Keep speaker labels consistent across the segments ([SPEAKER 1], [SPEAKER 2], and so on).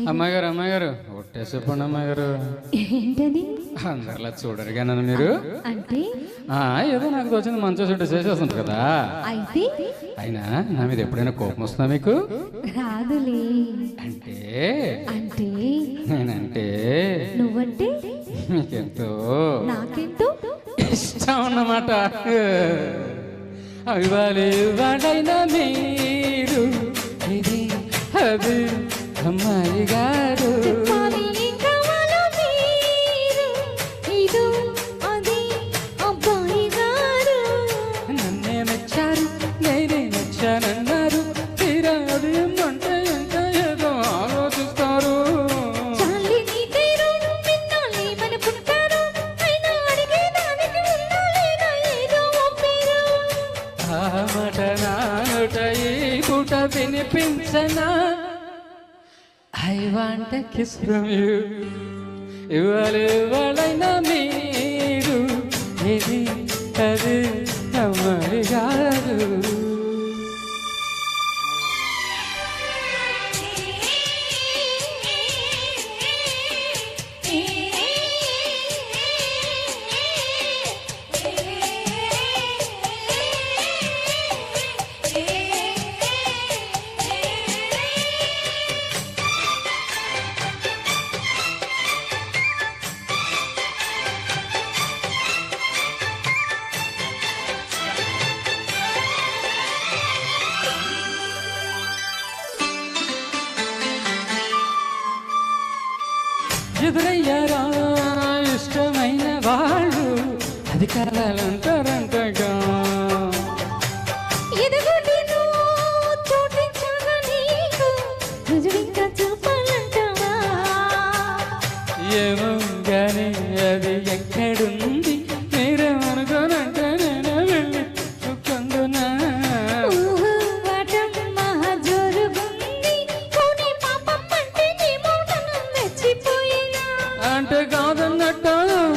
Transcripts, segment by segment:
[SPEAKER 1] అమ్మాయి గారు ఒట్టేసేపండి అమ్మాయి గారు.
[SPEAKER 2] ఏంటది?
[SPEAKER 1] అందరిలా చూడరు కానీ మీరు
[SPEAKER 2] అంటే
[SPEAKER 1] ఏదో నాకు తోచింది మంచి సుట్టు చేసేస్తుంది కదా.
[SPEAKER 2] అయితే
[SPEAKER 1] అయినా నా మీద ఎప్పుడైనా కోపం వస్తుందా మీకు?
[SPEAKER 2] రాదులే.
[SPEAKER 1] అంటే
[SPEAKER 2] అంటే
[SPEAKER 1] నేనంటే
[SPEAKER 2] నువ్వంటే
[SPEAKER 1] మీకెంతో
[SPEAKER 2] నాకెంతో
[SPEAKER 1] ఇష్టం అన్నమాట. అవివాళి వాడైనా మీరు ఇది అది అమ్మాయి గారు నన్నే నచ్చారు నేనే నచ్చానన్నారు. తీరా అది ఏమంటే ఎంత ఏదో ఆలోచిస్తారు. ఆ మాట నానుట ఈ పూట వినిపించనా? I want a kiss from you. ఇవాళైనా మీరు ఇది అది అమ్మాయి గారు. ఎదురయ్యారా ఇష్టమైన వాళ్ళు అది కలాలంటారంటగా. ఏమో కానీ అది ఎక్కడుంది మీరేమనుకోనంటే నేనే వెళ్ళి చూసుకుందునా. అంటే కాదన్నట్ట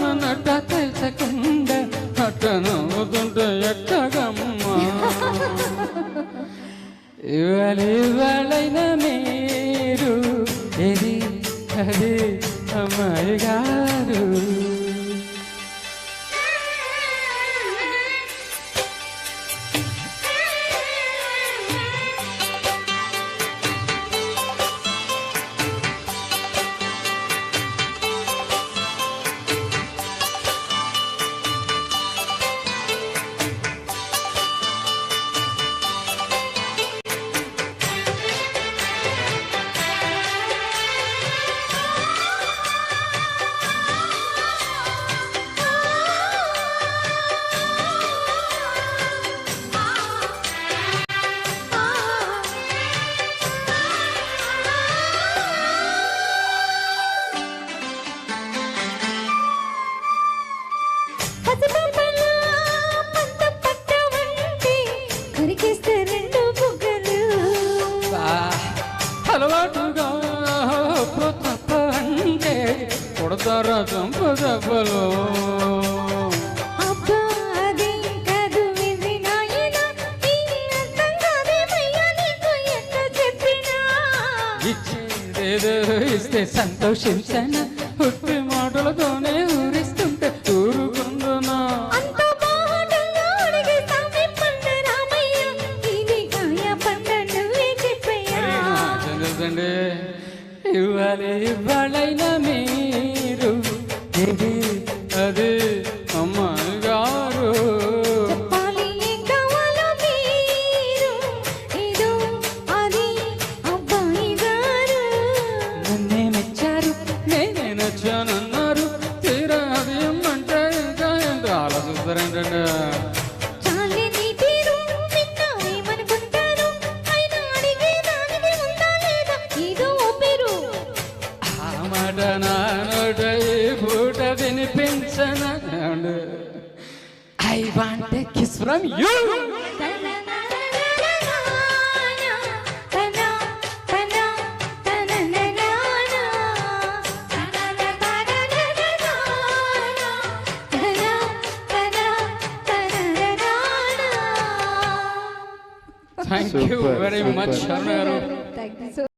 [SPEAKER 1] నన్నట్ట తెలుసకుండా అట్ట నవ్వుతుంటే ఎట్టగమ్మా. ఇవాళైనా మీరు ఇది అది అమ్మాయి గారు. అలవాటుగా తప్ప అంటే కొడతారా చంపదబ్బలు. ఇచ్చేదేదో ఇస్తే సంతోషించన ఉట్టి మాటలతోనే ఊరిస్తుంటే ఊరుకుందునా. ఇవాళైనా మీరు ఇది అది అమ్మాయి గారు. నన్నే మెచ్చారు నేనే నచ్చానన్నారు. తీరా అది ఏమంటే ఇంకా ఎంత ఆలోచిస్తారేంటండి. నానోట ఈ పూట వినిపించనా? I want a kiss from you. Thank you
[SPEAKER 3] Super,
[SPEAKER 1] very much
[SPEAKER 3] super.
[SPEAKER 1] శరణ గారు
[SPEAKER 2] థ్యాంక్ యూ సో